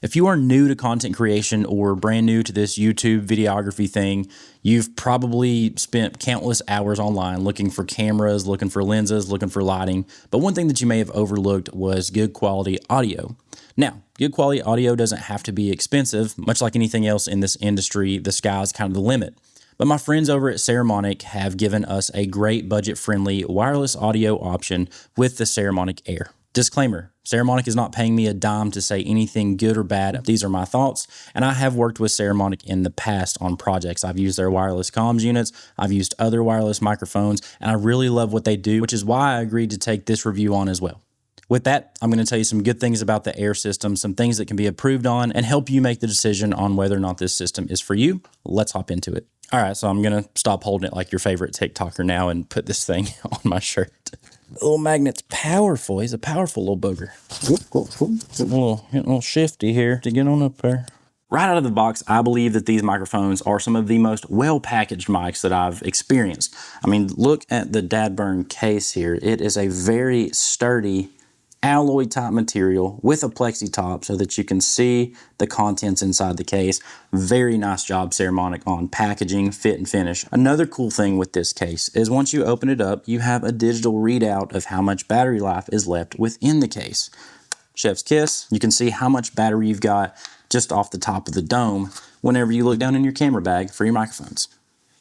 If you are new to content creation or brand new to this YouTube videography thing, you've probably spent countless hours online looking for cameras, looking for lenses, looking for lighting. But one thing that you may have overlooked was good quality audio. Now, good quality audio doesn't have to be expensive. Much like anything else in this industry, the sky is kind of the limit. But my friends over at Saramonic have given us a great budget-friendly wireless audio option with the Saramonic Air. Disclaimer, Saramonic is not paying me a dime to say anything good or bad. These are my thoughts, and I have worked with Saramonic in the past on projects. I've used their wireless comms units, I've used other wireless microphones, and I really love what they do, which is why I agreed to take this review on as well. With that, I'm going to tell you some good things about the Air system, some things that can be improved on, and help you make the decision on whether or not this system is for you. Let's hop into it. All right, so I'm going to stop holding it like your favorite TikToker now and put this thing on my shirt. The little magnet's powerful. He's a powerful little booger. Getting a little shifty here to get on up there. Right out of the box, I believe that these microphones are some of the most well-packaged mics that I've experienced. I mean, look at the dadburn case here. It is a very sturdy alloy type material with a plexi top so that you can see the contents inside the case. Very nice job, Saramonic, on packaging, fit, and finish. Another cool thing with this case is once you open it up, you have a digital readout of how much battery life is left within the case. Chef's kiss, you can see how much battery you've got just off the top of the dome whenever you look down in your camera bag for your microphones.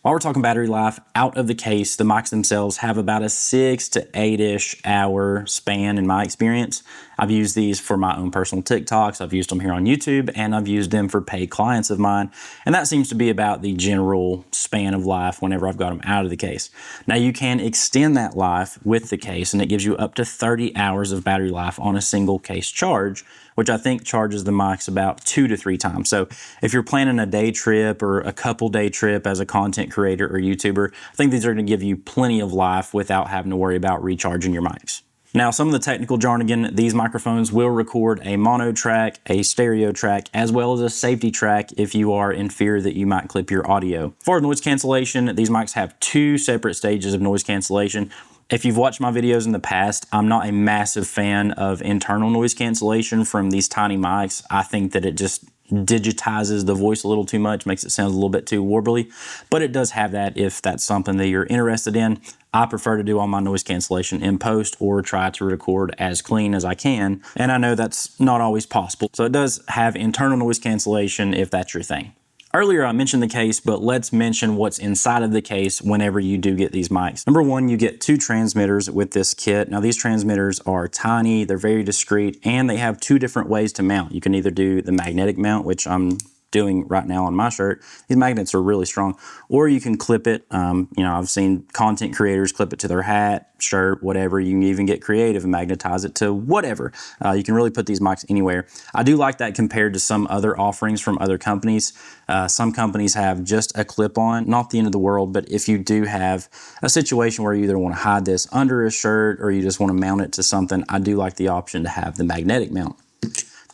While we're talking battery life, out of the case, the mics themselves have about a 6 to 8-ish hour span in my experience. I've used these for my own personal TikToks, I've used them here on YouTube, and I've used them for paid clients of mine. And that seems to be about the general span of life whenever I've got them out of the case. Now you can extend that life with the case, and it gives you up to 30 hours of battery life on a single case charge, which I think charges the mics about 2 to 3 times. So if you're planning a day trip or a couple day trip as a content creator or YouTuber, I think these are gonna give you plenty of life without having to worry about recharging your mics. Now, some of the technical jargon, these microphones will record a mono track, a stereo track, as well as a safety track if you are in fear that you might clip your audio. For noise cancellation, these mics have 2 separate stages of noise cancellation. If you've watched my videos in the past, I'm not a massive fan of internal noise cancellation from these tiny mics. I think that it just digitizes the voice a little too much, makes it sound a little bit too warbly, but it does have that if that's something that you're interested in. I prefer to do all my noise cancellation in post or try to record as clean as I can, and I know that's not always possible. So it does have internal noise cancellation if that's your thing. Earlier I mentioned the case, but let's mention what's inside of the case whenever you do get these mics. Number one, you get 2 transmitters with this kit. Now these transmitters are tiny, they're very discreet, and they have 2 different ways to mount. You can either do the magnetic mount, which I'm doing right now on my shirt. These magnets are really strong, or you can clip it. You know, I've seen content creators clip it to their hat, shirt, whatever. You can even get creative and magnetize it to whatever. You can really put these mics anywhere. I do like that compared to some other offerings from other companies. Some companies have just a clip-on, not the end of the world, but if you do have a situation where you either want to hide this under a shirt or you just want to mount it to something, I do like the option to have the magnetic mount.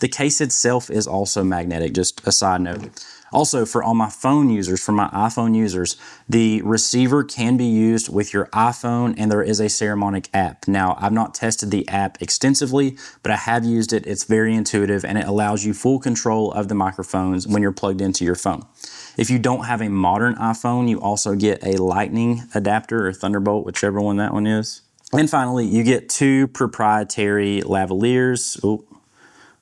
The case itself is also magnetic, just a side note. Also, for all my phone users, for my iPhone users, the receiver can be used with your iPhone, and there is a Saramonic app. Now, I've not tested the app extensively, but I have used it. It's very intuitive, and it allows you full control of the microphones when you're plugged into your phone. If you don't have a modern iPhone, you also get a Lightning adapter or Thunderbolt, whichever one that one is. And finally, you get 2 proprietary lavaliers.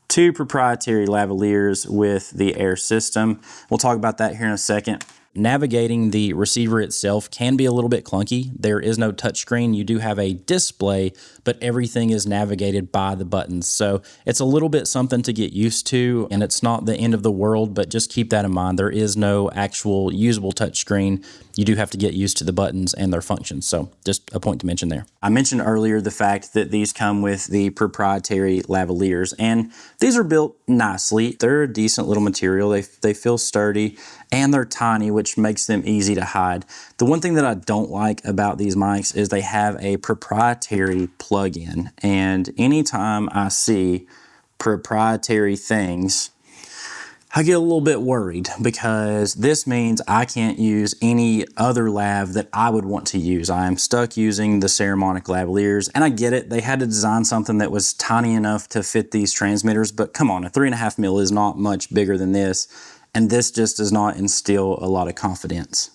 2 proprietary lavaliers with the Air system. We'll talk about that here in a second. Navigating the receiver itself can be a little bit clunky. There is no touchscreen. You do have a display, but everything is navigated by the buttons. So it's a little bit something to get used to, and it's not the end of the world, but just keep that in mind. There is no actual usable touchscreen. You do have to get used to the buttons and their functions. So just a point to mention there. I mentioned earlier the fact that these come with the proprietary lavaliers, and these are built nicely. They're a decent little material. They feel sturdy, and they're tiny, which makes them easy to hide. The one thing that I don't like about these mics is they have a proprietary plug-in, and anytime I see proprietary things, I get a little bit worried because this means I can't use any other lav that I would want to use. I am stuck using the Saramonic lavaliers, and I get it. They had to design something that was tiny enough to fit these transmitters, but come on, a 3.5 mil is not much bigger than this, and this just does not instill a lot of confidence.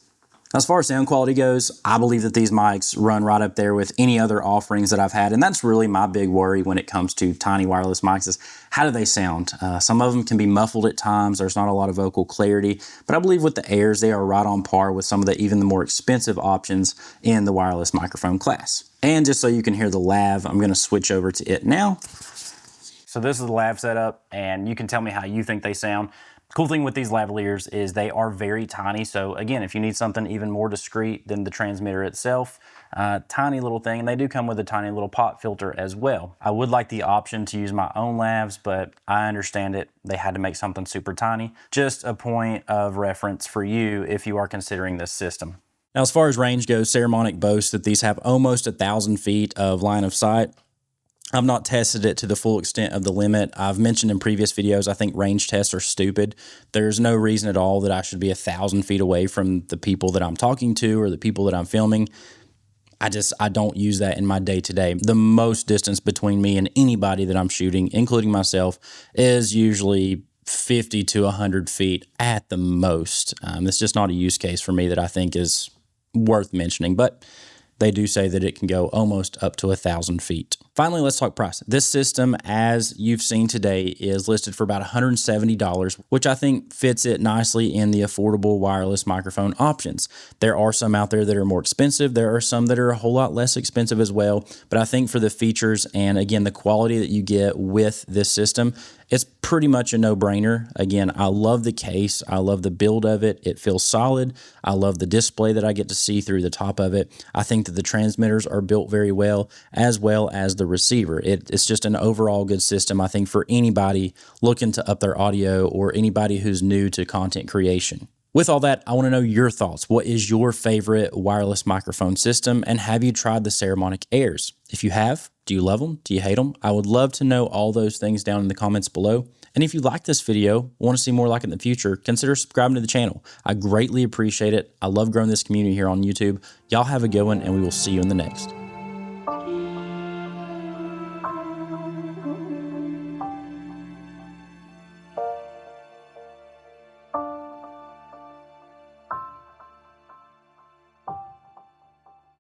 As far as sound quality goes, I believe that these mics run right up there with any other offerings that I've had, and that's really my big worry when it comes to tiny wireless mics is how do they sound? Some of them can be muffled at times. There's not a lot of vocal clarity, but I believe with the Airs, they are right on par with some of the even the more expensive options in the wireless microphone class. And just so you can hear the lav, I'm going to switch over to it now. So this is the lav setup, and you can tell me how you think they sound. Cool thing with these lavaliers is they are very tiny. So again, if you need something even more discreet than the transmitter itself, tiny little thing, and they do come with a tiny little pop filter as well. I would like the option to use my own lavs, but I understand it. They had to make something super tiny. Just a point of reference for you if you are considering this system. Now, as far as range goes, Saramonic boasts that these have almost 1,000 feet of line of sight. I've not tested it to the full extent of the limit. I've mentioned in previous videos, I think range tests are stupid. There's no reason at all that I should be 1,000 feet away from the people that I'm talking to or the people that I'm filming. I don't use that in my day-to-day. The most distance between me and anybody that I'm shooting, including myself, is usually 50 to 100 feet at the most. It's just not a use case for me that I think is worth mentioning, but they do say that it can go almost up to 1,000 feet. Finally, let's talk price. This system, as you've seen today, is listed for about $170, which I think fits it nicely in the affordable wireless microphone options. There are some out there that are more expensive. There are some that are a whole lot less expensive as well. But I think for the features and, again, the quality that you get with this system, it's pretty much a no-brainer. Again, I love the case. I love the build of it. It feels solid. I love the display that I get to see through the top of it. I think that the transmitters are built very well as the receiver. It's just an overall good system, I think, for anybody looking to up their audio or anybody who's new to content creation. With all that, I want to know your thoughts. What is your favorite wireless microphone system, and have you tried the Saramonic Airs? If you have, do you love them? Do you hate them? I would love to know all those things down in the comments below. And if you like this video, want to see more like it in the future, consider subscribing to the channel. I greatly appreciate it. I love growing this community here on YouTube. Y'all have a good one, and we will see you in the next.